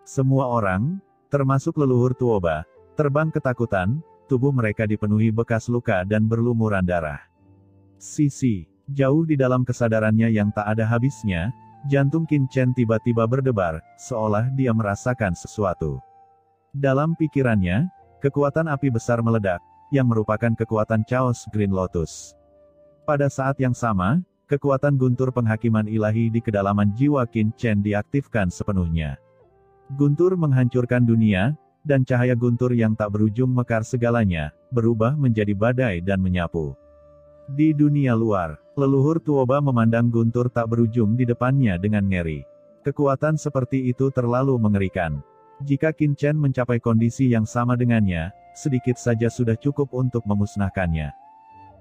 Semua orang, termasuk leluhur Tuoba, terbang ketakutan, tubuh mereka dipenuhi bekas luka dan berlumuran darah. Sisi, jauh di dalam kesadarannya yang tak ada habisnya, jantung Qin Chen tiba-tiba berdebar, seolah dia merasakan sesuatu. Dalam pikirannya, kekuatan api besar meledak, yang merupakan kekuatan Chaos Green Lotus. Pada saat yang sama, kekuatan guntur penghakiman ilahi di kedalaman jiwa Qin Chen diaktifkan sepenuhnya. Guntur menghancurkan dunia, dan cahaya guntur yang tak berujung mekar segalanya, berubah menjadi badai dan menyapu. Di dunia luar, leluhur Tuoba memandang guntur tak berujung di depannya dengan ngeri. Kekuatan seperti itu terlalu mengerikan. Jika Qin Chen mencapai kondisi yang sama dengannya, sedikit saja sudah cukup untuk memusnahkannya.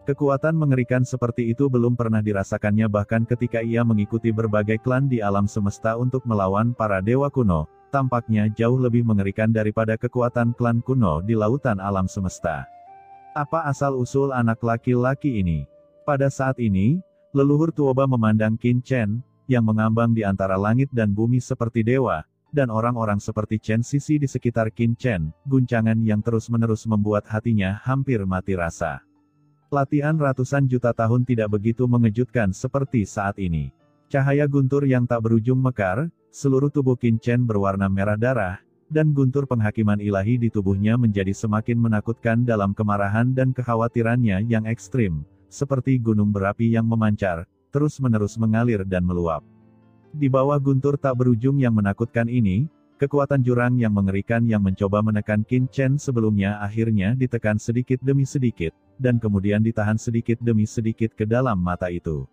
Kekuatan mengerikan seperti itu belum pernah dirasakannya bahkan ketika ia mengikuti berbagai klan di alam semesta untuk melawan para dewa kuno, tampaknya jauh lebih mengerikan daripada kekuatan klan kuno di lautan alam semesta. Apa asal-usul anak laki-laki ini? Pada saat ini, leluhur Tuoba memandang Qin Chen, yang mengambang di antara langit dan bumi seperti dewa, dan orang-orang seperti Chen Sisi di sekitar Qin Chen, guncangan yang terus-menerus membuat hatinya hampir mati rasa. Latihan ratusan juta tahun tidak begitu mengejutkan seperti saat ini. Cahaya guntur yang tak berujung mekar, seluruh tubuh Qin Chen berwarna merah darah, dan guntur penghakiman ilahi di tubuhnya menjadi semakin menakutkan dalam kemarahan dan kekhawatirannya yang ekstrim, seperti gunung berapi yang memancar, terus-menerus mengalir dan meluap. Di bawah guntur tak berujung yang menakutkan ini, kekuatan jurang yang mengerikan yang mencoba menekan Qin Chen sebelumnya akhirnya ditekan sedikit demi sedikit, dan kemudian ditahan sedikit demi sedikit ke dalam mata itu.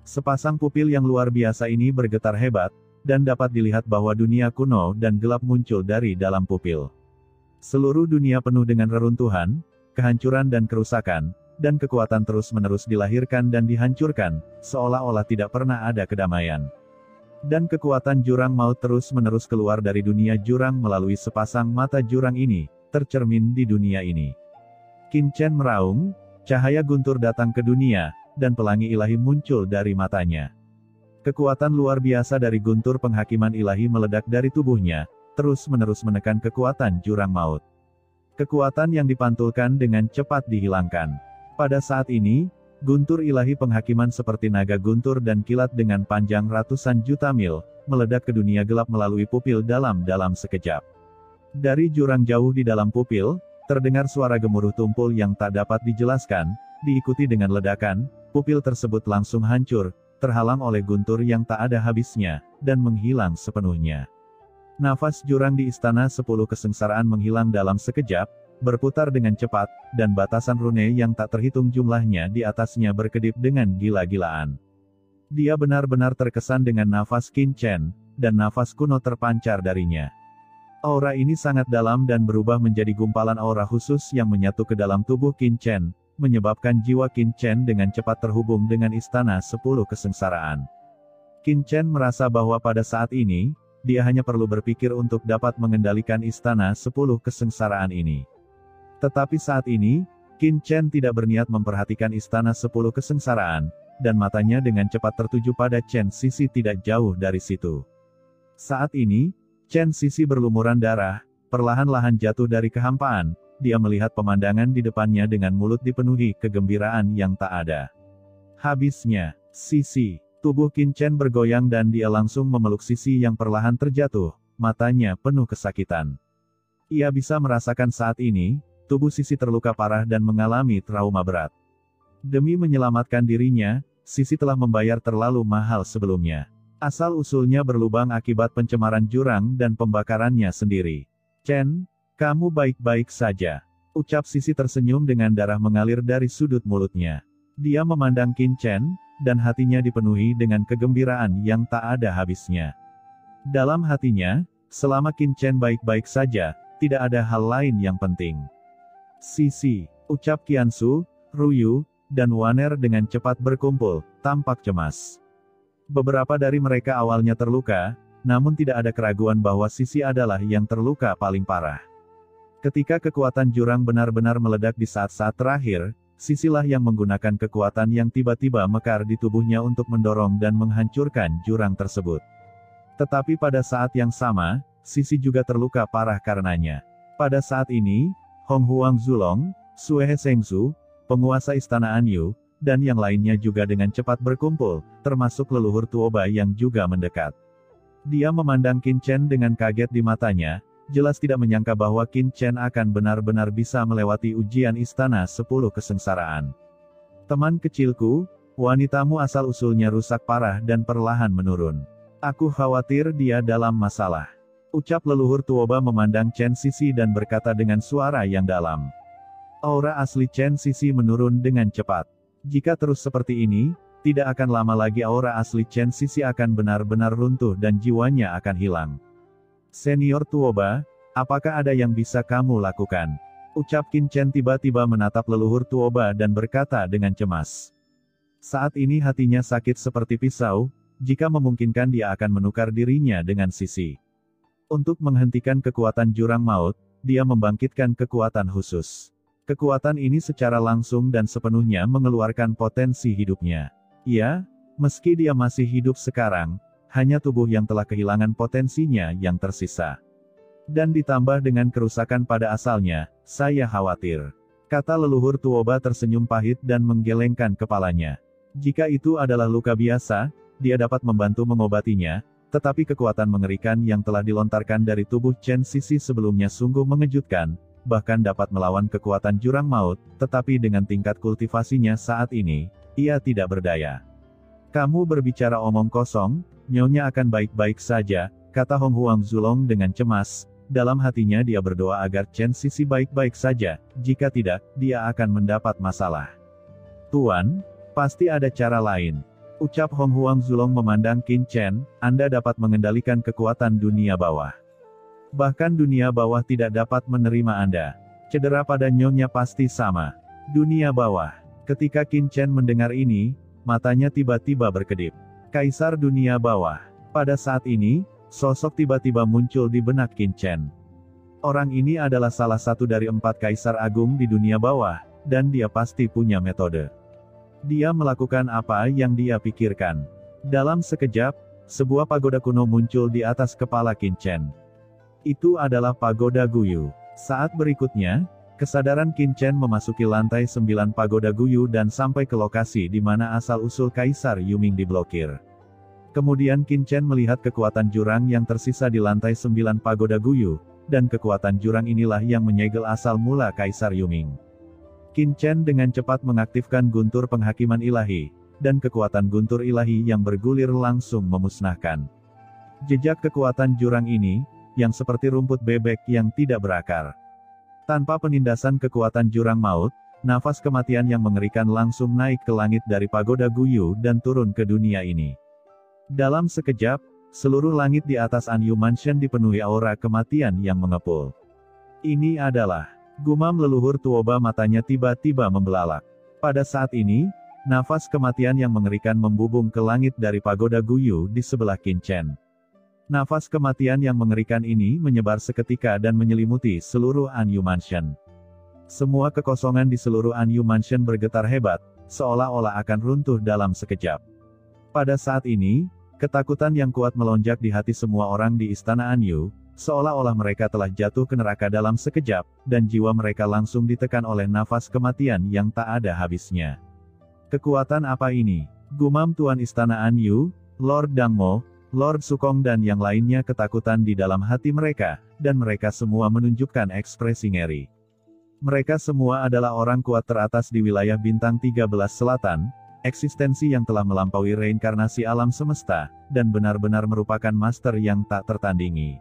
Sepasang pupil yang luar biasa ini bergetar hebat, dan dapat dilihat bahwa dunia kuno dan gelap muncul dari dalam pupil. Seluruh dunia penuh dengan reruntuhan, kehancuran dan kerusakan, dan kekuatan terus-menerus dilahirkan dan dihancurkan, seolah-olah tidak pernah ada kedamaian. Dan kekuatan jurang maut terus-menerus keluar dari dunia jurang melalui sepasang mata jurang ini, tercermin di dunia ini. Qin Chen meraung, cahaya guntur datang ke dunia, dan pelangi ilahi muncul dari matanya. Kekuatan luar biasa dari guntur penghakiman ilahi meledak dari tubuhnya, terus-menerus menekan kekuatan jurang maut. Kekuatan yang dipantulkan dengan cepat dihilangkan. Pada saat ini, guntur ilahi penghakiman seperti naga guntur dan kilat dengan panjang ratusan juta mil, meledak ke dunia gelap melalui pupil dalam sekejap. Dari jurang jauh di dalam pupil, terdengar suara gemuruh tumpul yang tak dapat dijelaskan, diikuti dengan ledakan, pupil tersebut langsung hancur, terhalang oleh guntur yang tak ada habisnya, dan menghilang sepenuhnya. Nafas jurang di Istana 10 Kesengsaraan menghilang dalam sekejap, berputar dengan cepat, dan batasan rune yang tak terhitung jumlahnya di atasnya berkedip dengan gila-gilaan. Dia benar-benar terkesan dengan nafas Qin Chen, dan nafas kuno terpancar darinya. Aura ini sangat dalam dan berubah menjadi gumpalan aura khusus yang menyatu ke dalam tubuh Qin Chen, menyebabkan jiwa Qin Chen dengan cepat terhubung dengan Istana 10 Kesengsaraan. Qin Chen merasa bahwa pada saat ini, dia hanya perlu berpikir untuk dapat mengendalikan Istana 10 Kesengsaraan ini. Tetapi saat ini, Qin Chen tidak berniat memperhatikan Istana 10 Kesengsaraan, dan matanya dengan cepat tertuju pada Chen Sisi tidak jauh dari situ. Saat ini, Chen Sisi berlumuran darah, perlahan-lahan jatuh dari kehampaan, dia melihat pemandangan di depannya dengan mulut dipenuhi kegembiraan yang tak ada habisnya. Sisi, tubuh Qin Chen bergoyang dan dia langsung memeluk Sisi yang perlahan terjatuh, matanya penuh kesakitan. Ia bisa merasakan saat ini, tubuh Sisi terluka parah dan mengalami trauma berat. Demi menyelamatkan dirinya, Sisi telah membayar terlalu mahal sebelumnya. Asal-usulnya berlubang akibat pencemaran jurang dan pembakarannya sendiri. Chen, kamu baik-baik saja. Ucap Sisi tersenyum dengan darah mengalir dari sudut mulutnya. Dia memandang Qin Chen, dan hatinya dipenuhi dengan kegembiraan yang tak ada habisnya. Dalam hatinya, selama Qin Chen baik-baik saja, tidak ada hal lain yang penting. Sisi, ucap Qiansu, Ruyu, dan Waner dengan cepat berkumpul, tampak cemas. Beberapa dari mereka awalnya terluka, namun tidak ada keraguan bahwa Sisi adalah yang terluka paling parah. Ketika kekuatan jurang benar-benar meledak di saat-saat terakhir, Sisilah yang menggunakan kekuatan yang tiba-tiba mekar di tubuhnya untuk mendorong dan menghancurkan jurang tersebut. Tetapi pada saat yang sama, Sisi juga terluka parah karenanya. Pada saat ini, Hong Huang Zulong, Sue Sengsu, penguasa istana Anyu, dan yang lainnya juga dengan cepat berkumpul, termasuk leluhur Tuoba yang juga mendekat. Dia memandang Qin Chen dengan kaget di matanya, jelas tidak menyangka bahwa Qin Chen akan benar-benar bisa melewati ujian istana 10 kesengsaraan. Teman kecilku, wanitamu asal-usulnya rusak parah dan perlahan menurun. Aku khawatir dia dalam masalah. Ucap leluhur Tuoba memandang Chen Sisi dan berkata dengan suara yang dalam. Aura asli Chen Sisi menurun dengan cepat. Jika terus seperti ini, tidak akan lama lagi aura asli Chen Sisi akan benar-benar runtuh dan jiwanya akan hilang. Senior Tuoba, apakah ada yang bisa kamu lakukan? Ucap Qin Chen tiba-tiba menatap leluhur Tuoba dan berkata dengan cemas. Saat ini hatinya sakit seperti pisau, jika memungkinkan dia akan menukar dirinya dengan Sisi. Untuk menghentikan kekuatan jurang maut, dia membangkitkan kekuatan khusus. Kekuatan ini secara langsung dan sepenuhnya mengeluarkan potensi hidupnya. Ya, meski dia masih hidup sekarang, hanya tubuh yang telah kehilangan potensinya yang tersisa. Dan ditambah dengan kerusakan pada asalnya, saya khawatir. Kata leluhur Tuoba tersenyum pahit dan menggelengkan kepalanya. Jika itu adalah luka biasa, dia dapat membantu mengobatinya, tetapi kekuatan mengerikan yang telah dilontarkan dari tubuh Chen Sisi sebelumnya sungguh mengejutkan, bahkan dapat melawan kekuatan jurang maut, tetapi dengan tingkat kultivasinya saat ini, ia tidak berdaya. Kamu berbicara omong kosong, nyonya akan baik-baik saja, kata Hong Huang Zulong dengan cemas. Dalam hatinya dia berdoa agar Chen Sisi baik-baik saja, jika tidak, dia akan mendapat masalah. Tuan, pasti ada cara lain. Ucap Hong Huang Zulong memandang Qin Chen, Anda dapat mengendalikan kekuatan dunia bawah. Bahkan dunia bawah tidak dapat menerima Anda. Cedera pada nyonya pasti sama. Dunia bawah. Ketika Qin Chen mendengar ini, matanya tiba-tiba berkedip. Kaisar dunia bawah. Pada saat ini, sosok tiba-tiba muncul di benak Qin Chen. Orang ini adalah salah satu dari 4 kaisar agung di dunia bawah, dan dia pasti punya metode. Dia melakukan apa yang dia pikirkan. Dalam sekejap, sebuah pagoda kuno muncul di atas kepala Qin Chen. Itu adalah pagoda Guyu. Saat berikutnya, kesadaran Qin Chen memasuki lantai 9 pagoda Guyu dan sampai ke lokasi di mana asal-usul Kaisar Yuming diblokir. Kemudian Qin Chen melihat kekuatan jurang yang tersisa di lantai 9 pagoda Guyu, dan kekuatan jurang inilah yang menyegel asal mula Kaisar Yuming. Qin Chen dengan cepat mengaktifkan guntur penghakiman ilahi, dan kekuatan guntur ilahi yang bergulir langsung memusnahkan jejak kekuatan jurang ini, yang seperti rumput bebek yang tidak berakar. Tanpa penindasan kekuatan jurang maut, nafas kematian yang mengerikan langsung naik ke langit dari pagoda Guyu dan turun ke dunia ini. Dalam sekejap, seluruh langit di atas Anyu Mansion dipenuhi aura kematian yang mengepul. Ini adalah gumam leluhur Tuoba, matanya tiba-tiba membelalak. Pada saat ini, nafas kematian yang mengerikan membubung ke langit dari pagoda Guyu di sebelah Qin Chen. Nafas kematian yang mengerikan ini menyebar seketika dan menyelimuti seluruh Anyu Mansion. Semua kekosongan di seluruh Anyu Mansion bergetar hebat, seolah-olah akan runtuh dalam sekejap. Pada saat ini, ketakutan yang kuat melonjak di hati semua orang di istana Anyu, seolah-olah mereka telah jatuh ke neraka dalam sekejap, dan jiwa mereka langsung ditekan oleh nafas kematian yang tak ada habisnya. Kekuatan apa ini? Gumam Tuan Istana Anyu, Lord Dangmo, Lord Sukong dan yang lainnya ketakutan di dalam hati mereka, dan mereka semua menunjukkan ekspresi ngeri. Mereka semua adalah orang kuat teratas di wilayah Bintang 13 Selatan, eksistensi yang telah melampaui reinkarnasi alam semesta, dan benar-benar merupakan master yang tak tertandingi.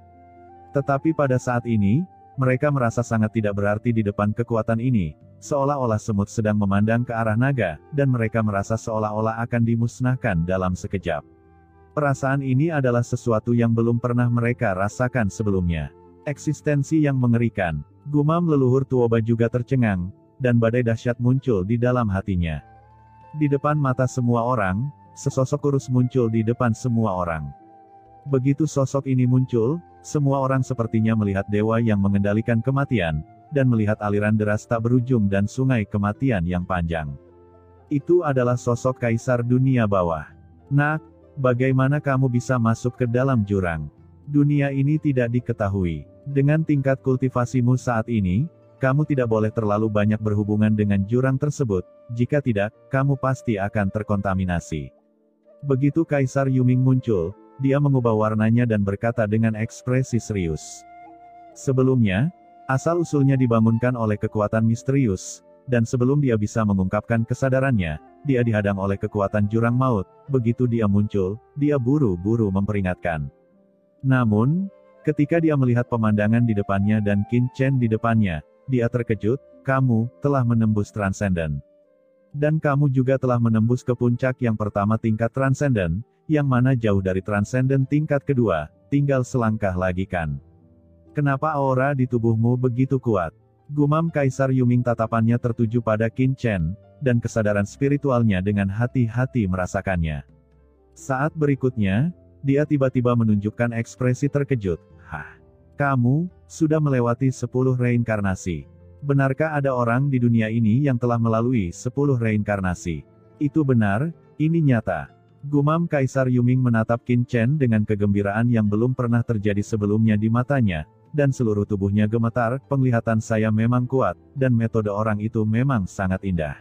Tetapi pada saat ini, mereka merasa sangat tidak berarti di depan kekuatan ini, seolah-olah semut sedang memandang ke arah naga, dan mereka merasa seolah-olah akan dimusnahkan dalam sekejap. Perasaan ini adalah sesuatu yang belum pernah mereka rasakan sebelumnya. Eksistensi yang mengerikan. Gumam leluhur Tuoba juga tercengang, dan badai dahsyat muncul di dalam hatinya. Di depan mata semua orang, sesosok kurus muncul di depan semua orang. Begitu sosok ini muncul, semua orang sepertinya melihat dewa yang mengendalikan kematian, dan melihat aliran deras tak berujung dan sungai kematian yang panjang. Itu adalah sosok Kaisar Dunia Bawah. Nak, bagaimana kamu bisa masuk ke dalam jurang? Dunia ini tidak diketahui. Dengan tingkat kultivasimu saat ini, kamu tidak boleh terlalu banyak berhubungan dengan jurang tersebut, jika tidak, kamu pasti akan terkontaminasi. Begitu Kaisar Yuming muncul, dia mengubah warnanya dan berkata dengan ekspresi serius. Sebelumnya, asal-usulnya dibangunkan oleh kekuatan misterius, dan sebelum dia bisa mengungkapkan kesadarannya, dia dihadang oleh kekuatan jurang maut. Begitu dia muncul, dia buru-buru memperingatkan. Namun, ketika dia melihat pemandangan di depannya dan Qin Chen di depannya, dia terkejut. Kamu telah menembus transenden. Dan kamu juga telah menembus ke puncak yang pertama tingkat transenden, yang mana jauh dari transenden tingkat kedua, tinggal selangkah lagi kan. Kenapa aura di tubuhmu begitu kuat? Gumam Kaisar Yuming, tatapannya tertuju pada Qin Chen, dan kesadaran spiritualnya dengan hati-hati merasakannya. Saat berikutnya, dia tiba-tiba menunjukkan ekspresi terkejut. Hah? Kamu sudah melewati 10 reinkarnasi. Benarkah ada orang di dunia ini yang telah melalui 10 reinkarnasi? Itu benar, ini nyata. Gumam Kaisar Yuming menatap Qin Chen dengan kegembiraan yang belum pernah terjadi sebelumnya di matanya, dan seluruh tubuhnya gemetar. Penglihatan saya memang kuat, dan metode orang itu memang sangat indah.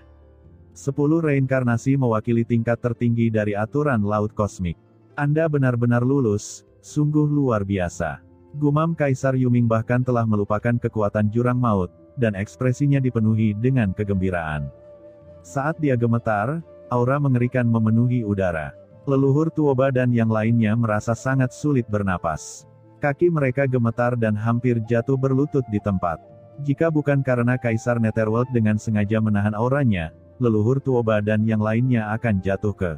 10 reinkarnasi mewakili tingkat tertinggi dari aturan laut kosmik. Anda benar-benar lulus, sungguh luar biasa. Gumam Kaisar Yuming bahkan telah melupakan kekuatan jurang maut, dan ekspresinya dipenuhi dengan kegembiraan. Saat dia gemetar, aura mengerikan memenuhi udara. Leluhur Tuoba dan yang lainnya merasa sangat sulit bernapas. Kaki mereka gemetar dan hampir jatuh berlutut di tempat. Jika bukan karena Kaisar Netherworld dengan sengaja menahan auranya, leluhur Tuoba dan yang lainnya akan jatuh ke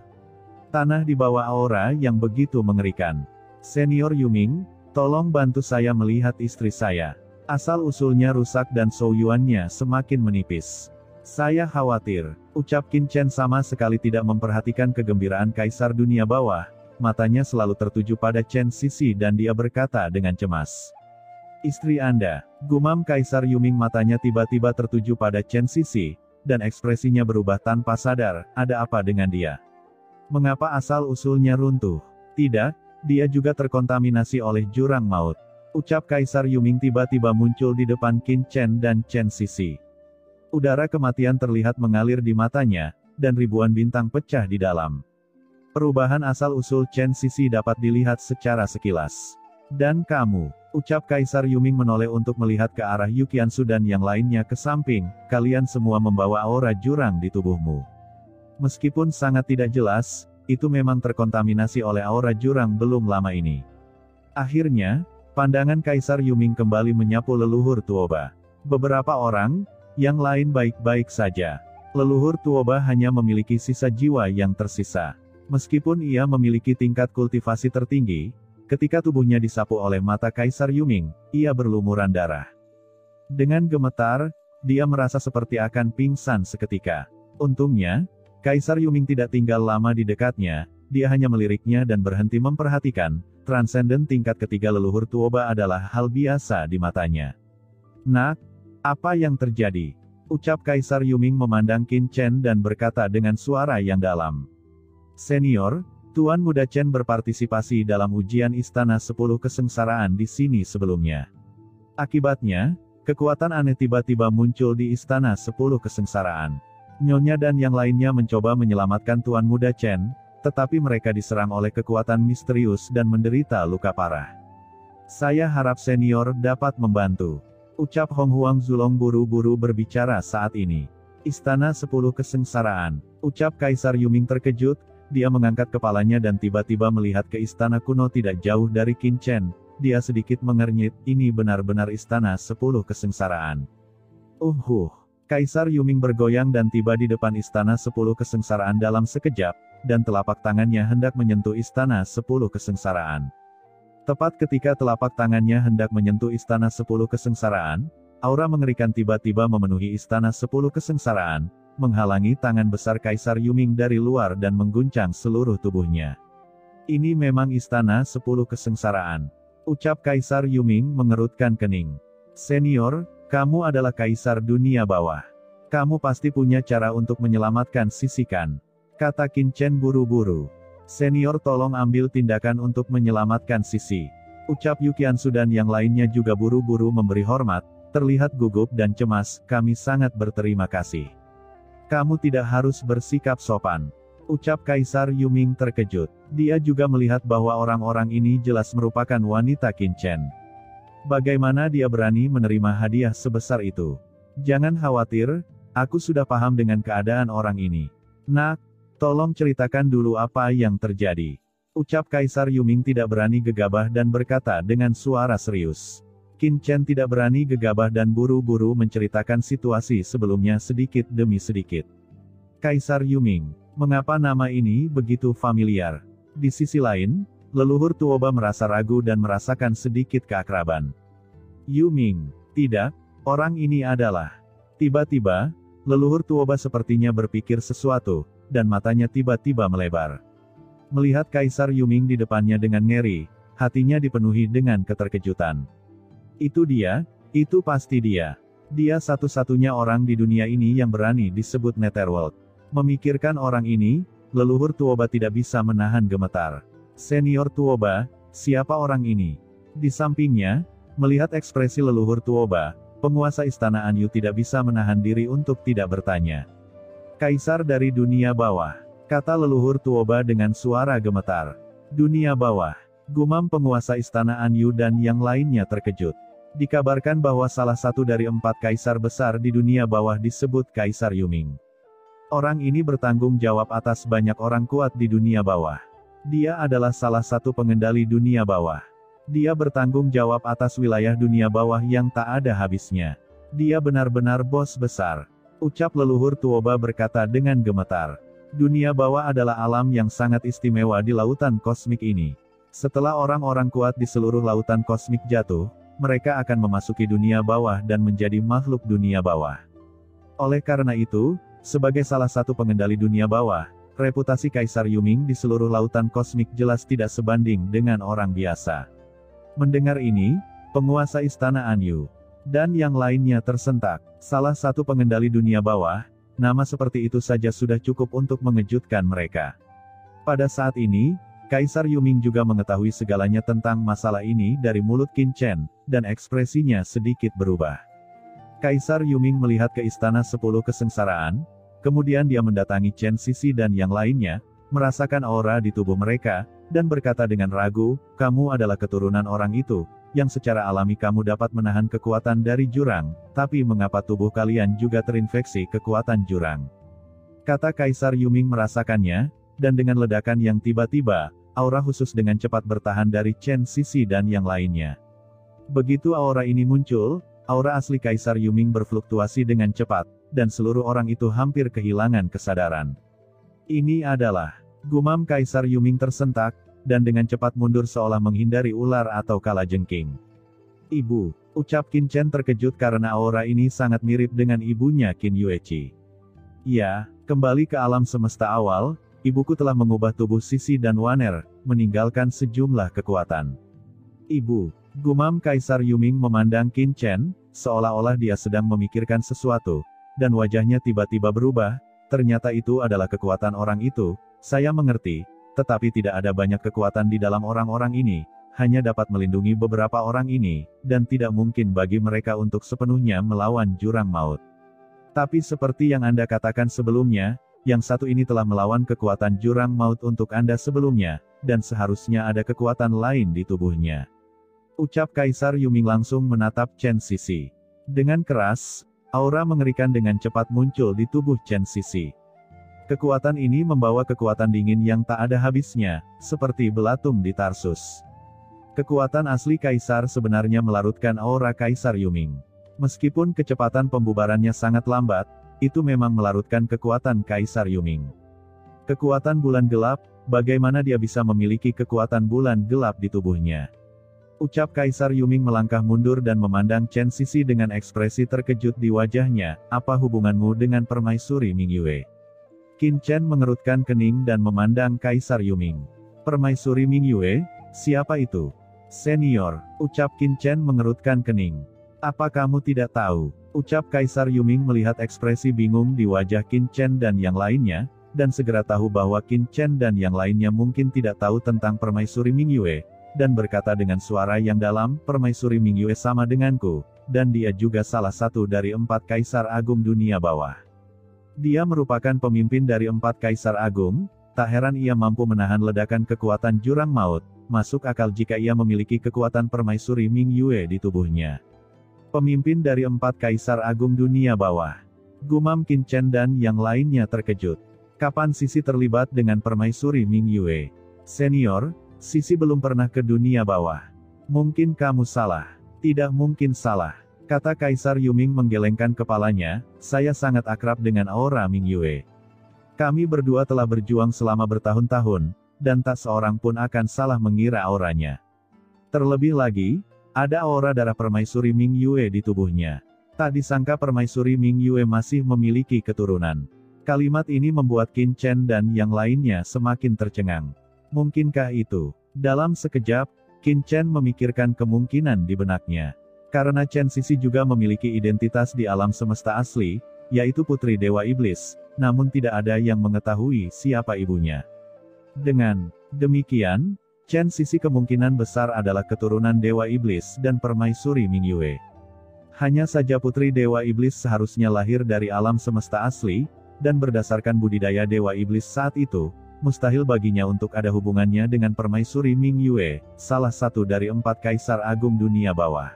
tanah di bawah aura yang begitu mengerikan. Senior Yuming, tolong bantu saya melihat istri saya. Asal-usulnya rusak dan souyuannya semakin menipis. Saya khawatir, ucap Qin Chen sama sekali tidak memperhatikan kegembiraan Kaisar Dunia Bawah. Matanya selalu tertuju pada Chen Sisi dan dia berkata dengan cemas. Istri Anda, gumam Kaisar Yuming, matanya tiba-tiba tertuju pada Chen Sisi, dan ekspresinya berubah tanpa sadar. Ada apa dengan dia? Mengapa asal-usulnya runtuh? Tidak, dia juga terkontaminasi oleh jurang maut. Ucap Kaisar Yuming tiba-tiba muncul di depan Qin Chen dan Chen Sisi. Udara kematian terlihat mengalir di matanya, dan ribuan bintang pecah di dalam. Perubahan asal-usul Chen Sisi dapat dilihat secara sekilas. Dan kamu, ucap Kaisar Yuming menoleh untuk melihat ke arah Yuqiansu dan yang lainnya ke samping, kalian semua membawa aura jurang di tubuhmu. Meskipun sangat tidak jelas, itu memang terkontaminasi oleh aura jurang belum lama ini. Akhirnya, pandangan Kaisar Yuming kembali menyapu leluhur Tuoba. Beberapa orang, yang lain baik-baik saja. Leluhur Tuoba hanya memiliki sisa jiwa yang tersisa. Meskipun ia memiliki tingkat kultivasi tertinggi, ketika tubuhnya disapu oleh mata Kaisar Yuming, ia berlumuran darah. Dengan gemetar, dia merasa seperti akan pingsan seketika. Untungnya, Kaisar Yuming tidak tinggal lama di dekatnya, dia hanya meliriknya dan berhenti memperhatikan. Transenden tingkat ketiga leluhur Tuoba adalah hal biasa di matanya. Nak, apa yang terjadi? Ucap Kaisar Yuming memandang Qin Chen dan berkata dengan suara yang dalam. Senior, Tuan Muda Chen berpartisipasi dalam ujian Istana 10 Kesengsaraan di sini sebelumnya. Akibatnya, kekuatan aneh tiba-tiba muncul di Istana 10 Kesengsaraan. Nyonya dan yang lainnya mencoba menyelamatkan Tuan Muda Chen, tetapi mereka diserang oleh kekuatan misterius dan menderita luka parah. Saya harap senior dapat membantu. Ucap Hong Huang Zulong buru-buru berbicara saat ini. Istana 10 Kesengsaraan. Ucap Kaisar Yuming terkejut, dia mengangkat kepalanya dan tiba-tiba melihat ke istana kuno tidak jauh dari Qin Chen. Dia sedikit mengernyit, ini benar-benar Istana 10 Kesengsaraan. Kaisar Yuming bergoyang dan tiba di depan Istana 10 Kesengsaraan dalam sekejap, dan telapak tangannya hendak menyentuh Istana 10 Kesengsaraan. Tepat ketika telapak tangannya hendak menyentuh Istana 10 Kesengsaraan, aura mengerikan tiba-tiba memenuhi Istana 10 Kesengsaraan, menghalangi tangan besar Kaisar Yuming dari luar dan mengguncang seluruh tubuhnya. Ini memang Istana 10 Kesengsaraan. Ucap Kaisar Yuming mengerutkan kening. Senior, kamu adalah Kaisar Dunia Bawah. Kamu pasti punya cara untuk menyelamatkan Sisi kan? Kata Qin Chen buru-buru. Senior, tolong ambil tindakan untuk menyelamatkan Sisi. Ucap Yu Qiansu dan yang lainnya juga buru-buru memberi hormat, terlihat gugup dan cemas, kami sangat berterima kasih. Kamu tidak harus bersikap sopan. Ucap Kaisar Yuming terkejut. Dia juga melihat bahwa orang-orang ini jelas merupakan wanita Qin Chen. Bagaimana dia berani menerima hadiah sebesar itu? Jangan khawatir, aku sudah paham dengan keadaan orang ini. Nak, tolong ceritakan dulu apa yang terjadi. Ucap Kaisar Yuming tidak berani gegabah dan berkata dengan suara serius. Qin Chen tidak berani gegabah dan buru-buru menceritakan situasi sebelumnya sedikit demi sedikit. Kaisar Yuming, mengapa nama ini begitu familiar? Di sisi lain, leluhur Tuoba merasa ragu dan merasakan sedikit keakraban. Yuming, tidak, orang ini adalah. Tiba-tiba, leluhur Tuoba sepertinya berpikir sesuatu, dan matanya tiba-tiba melebar. Melihat Kaisar Yuming di depannya dengan ngeri, hatinya dipenuhi dengan keterkejutan. Itu dia, itu pasti dia. Dia satu-satunya orang di dunia ini yang berani disebut Netherworld. Memikirkan orang ini, leluhur Tuoba tidak bisa menahan gemetar. Senior Tuoba, siapa orang ini? Di sampingnya, melihat ekspresi leluhur Tuoba, penguasa istana Anyu tidak bisa menahan diri untuk tidak bertanya. Kaisar dari dunia bawah, kata leluhur Tuoba dengan suara gemetar. Dunia bawah, gumam penguasa istana Anyu dan yang lainnya terkejut. Dikabarkan bahwa salah satu dari 4 kaisar besar di dunia bawah disebut Kaisar Yuming. Orang ini bertanggung jawab atas banyak orang kuat di dunia bawah. Dia adalah salah satu pengendali dunia bawah. Dia bertanggung jawab atas wilayah dunia bawah yang tak ada habisnya. Dia benar-benar bos besar. Ucap leluhur Tuoba berkata dengan gemetar. Dunia bawah adalah alam yang sangat istimewa di lautan kosmik ini. Setelah orang-orang kuat di seluruh lautan kosmik jatuh, mereka akan memasuki dunia bawah dan menjadi makhluk dunia bawah. Oleh karena itu, sebagai salah satu pengendali dunia bawah, reputasi Kaisar Yuming di seluruh lautan kosmik jelas tidak sebanding dengan orang biasa. Mendengar ini, penguasa istana Anyu dan yang lainnya tersentak. Salah satu pengendali dunia bawah, nama seperti itu saja sudah cukup untuk mengejutkan mereka. Pada saat ini, Kaisar Yuming juga mengetahui segalanya tentang masalah ini dari mulut Qin Chen, dan ekspresinya sedikit berubah. Kaisar Yuming melihat ke istana 10 kesengsaraan, kemudian dia mendatangi Chen Sisi dan yang lainnya, merasakan aura di tubuh mereka, dan berkata dengan ragu, kamu adalah keturunan orang itu, yang secara alami kamu dapat menahan kekuatan dari jurang, tapi mengapa tubuh kalian juga terinfeksi kekuatan jurang? Kata Kaisar Yuming merasakannya, dan dengan ledakan yang tiba-tiba, aura khusus dengan cepat bertahan dari Chen Sisi dan yang lainnya. Begitu aura ini muncul, aura asli Kaisar Yuming berfluktuasi dengan cepat, dan seluruh orang itu hampir kehilangan kesadaran. Ini adalah, gumam Kaisar Yuming tersentak, dan dengan cepat mundur seolah menghindari ular atau kalajengking. Ibu, ucap Qin Chen terkejut karena aura ini sangat mirip dengan ibunya Qin Yueqi. Ya, kembali ke alam semesta awal, ibuku telah mengubah tubuh Sisi dan Waner, meninggalkan sejumlah kekuatan. Ibu, gumam Kaisar Yuming memandang Qin Chen, seolah-olah dia sedang memikirkan sesuatu, dan wajahnya tiba-tiba berubah, ternyata itu adalah kekuatan orang itu, saya mengerti, tetapi tidak ada banyak kekuatan di dalam orang-orang ini, hanya dapat melindungi beberapa orang ini, dan tidak mungkin bagi mereka untuk sepenuhnya melawan jurang maut. Tapi seperti yang Anda katakan sebelumnya, yang satu ini telah melawan kekuatan jurang maut untuk Anda sebelumnya, dan seharusnya ada kekuatan lain di tubuhnya. Ucap Kaisar Yuming langsung menatap Chen Sisi. Dengan keras, aura mengerikan dengan cepat muncul di tubuh Chen Sisi. Kekuatan ini membawa kekuatan dingin yang tak ada habisnya, seperti belatung di Tarsus. Kekuatan asli Kaisar sebenarnya melarutkan aura Kaisar Yuming. Meskipun kecepatan pembubarannya sangat lambat, itu memang melarutkan kekuatan Kaisar Yuming. Kekuatan bulan gelap, bagaimana dia bisa memiliki kekuatan bulan gelap di tubuhnya? Ucap Kaisar Yuming melangkah mundur dan memandang Chen Sisi dengan ekspresi terkejut di wajahnya, apa hubunganmu dengan permaisuri Mingyue? Qin Chen mengerutkan kening dan memandang Kaisar Yuming. Permaisuri Mingyue, siapa itu? Senior, ucap Qin Chen mengerutkan kening. Apa kamu tidak tahu? Ucap Kaisar Yuming melihat ekspresi bingung di wajah Qin Chen dan yang lainnya, dan segera tahu bahwa Qin Chen dan yang lainnya mungkin tidak tahu tentang permaisuri Mingyue, dan berkata dengan suara yang dalam, "Permaisuri Mingyue sama denganku, dan dia juga salah satu dari 4 kaisar agung dunia bawah. Dia merupakan pemimpin dari 4 kaisar agung, tak heran ia mampu menahan ledakan kekuatan jurang maut, masuk akal jika ia memiliki kekuatan permaisuri Mingyue di tubuhnya. Pemimpin dari 4 kaisar agung dunia bawah." Gumam Qin Chen dan yang lainnya terkejut. Kapan Sisi terlibat dengan permaisuri Mingyue? Senior, Sisi belum pernah ke dunia bawah. Mungkin kamu salah. Tidak mungkin salah, kata Kaisar Yuming menggelengkan kepalanya, saya sangat akrab dengan aura Mingyue. Kami berdua telah berjuang selama bertahun-tahun, dan tak seorang pun akan salah mengira auranya. Terlebih lagi, ada aura darah permaisuri Mingyue di tubuhnya. Tak disangka permaisuri Mingyue masih memiliki keturunan. Kalimat ini membuat Qin Chen dan yang lainnya semakin tercengang. Mungkinkah itu? Dalam sekejap, Qin Chen memikirkan kemungkinan di benaknya. Karena Chen Sisi juga memiliki identitas di alam semesta asli, yaitu putri Dewa Iblis, namun tidak ada yang mengetahui siapa ibunya. Dengan demikian, Chen Sisi kemungkinan besar adalah keturunan Dewa Iblis dan permaisuri Mingyue. Hanya saja putri Dewa Iblis seharusnya lahir dari alam semesta asli, dan berdasarkan budidaya Dewa Iblis saat itu, mustahil baginya untuk ada hubungannya dengan permaisuri Mingyue, salah satu dari 4 kaisar agung dunia bawah.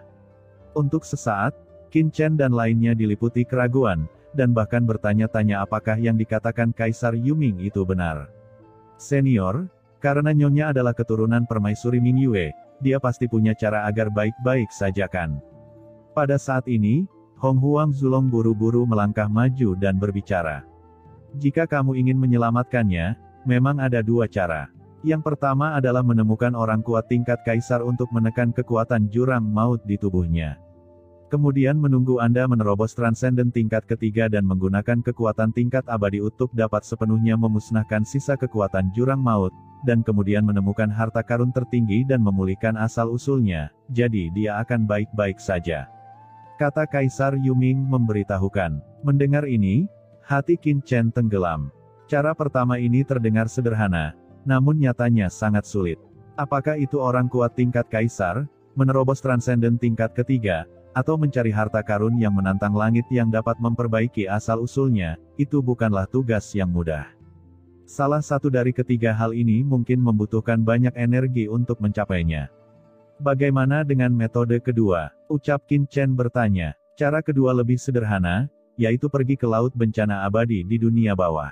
Untuk sesaat, Qin Chen dan lainnya diliputi keraguan, dan bahkan bertanya-tanya apakah yang dikatakan Kaisar Yuming itu benar. Senior, karena Nyonya adalah keturunan permaisuri Mingyue, dia pasti punya cara agar baik-baik saja kan? Pada saat ini, Hong Huang Zulong buru-buru melangkah maju dan berbicara. Jika kamu ingin menyelamatkannya, memang ada 2 cara. Yang pertama adalah menemukan orang kuat tingkat kaisar untuk menekan kekuatan jurang maut di tubuhnya. Kemudian menunggu Anda menerobos transenden tingkat ketiga dan menggunakan kekuatan tingkat abadi untuk dapat sepenuhnya memusnahkan sisa kekuatan jurang maut, dan kemudian menemukan harta karun tertinggi dan memulihkan asal-usulnya, jadi dia akan baik-baik saja. Kata Kaisar Yuming memberitahukan. Mendengar ini, hati Qin Chen tenggelam. Cara pertama ini terdengar sederhana, namun nyatanya sangat sulit. Apakah itu orang kuat tingkat kaisar, menerobos transenden tingkat ketiga, atau mencari harta karun yang menantang langit yang dapat memperbaiki asal-usulnya, itu bukanlah tugas yang mudah. Salah satu dari ketiga hal ini mungkin membutuhkan banyak energi untuk mencapainya. Bagaimana dengan metode kedua? Ucap Qin Chen bertanya. Cara kedua lebih sederhana, yaitu pergi ke laut bencana abadi di dunia bawah.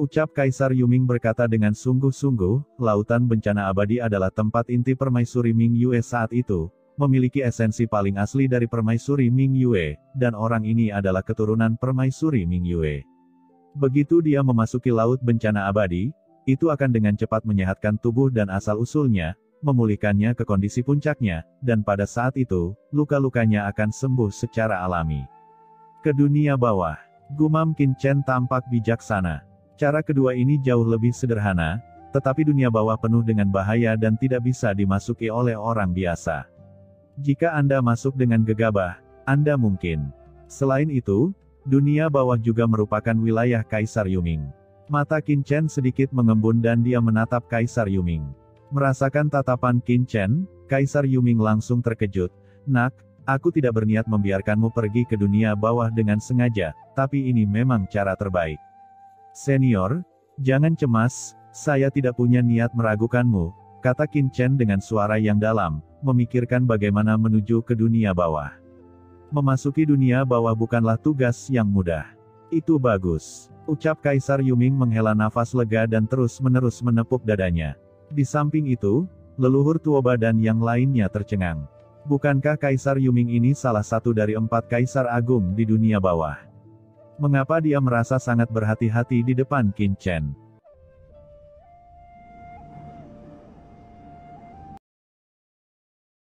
Ucap Kaisar Yuming berkata dengan sungguh-sungguh, lautan bencana abadi adalah tempat inti permaisuri Mingyue saat itu, memiliki esensi paling asli dari permaisuri Mingyue, dan orang ini adalah keturunan permaisuri Mingyue. Begitu dia memasuki laut bencana abadi, itu akan dengan cepat menyehatkan tubuh dan asal-usulnya, memulihkannya ke kondisi puncaknya, dan pada saat itu, luka-lukanya akan sembuh secara alami. Ke dunia bawah, gumam Qin Chen tampak bijaksana. Cara kedua ini jauh lebih sederhana, tetapi dunia bawah penuh dengan bahaya dan tidak bisa dimasuki oleh orang biasa. Jika Anda masuk dengan gegabah, Anda mungkin. Selain itu, dunia bawah juga merupakan wilayah Kaisar Yuming. Mata Qin Chen sedikit mengembun dan dia menatap Kaisar Yuming. Merasakan tatapan Qin Chen, Kaisar Yuming langsung terkejut. Nak, aku tidak berniat membiarkanmu pergi ke dunia bawah dengan sengaja, tapi ini memang cara terbaik. Senior, jangan cemas, saya tidak punya niat meragukanmu, kata Qin Chen dengan suara yang dalam, memikirkan bagaimana menuju ke dunia bawah. Memasuki dunia bawah bukanlah tugas yang mudah. Itu bagus, ucap Kaisar Yuming menghela nafas lega dan terus-menerus menepuk dadanya. Di samping itu, leluhur Tuoba dan yang lainnya tercengang. Bukankah Kaisar Yuming ini salah satu dari 4 kaisar agung di dunia bawah? Mengapa dia merasa sangat berhati-hati di depan Qin Chen?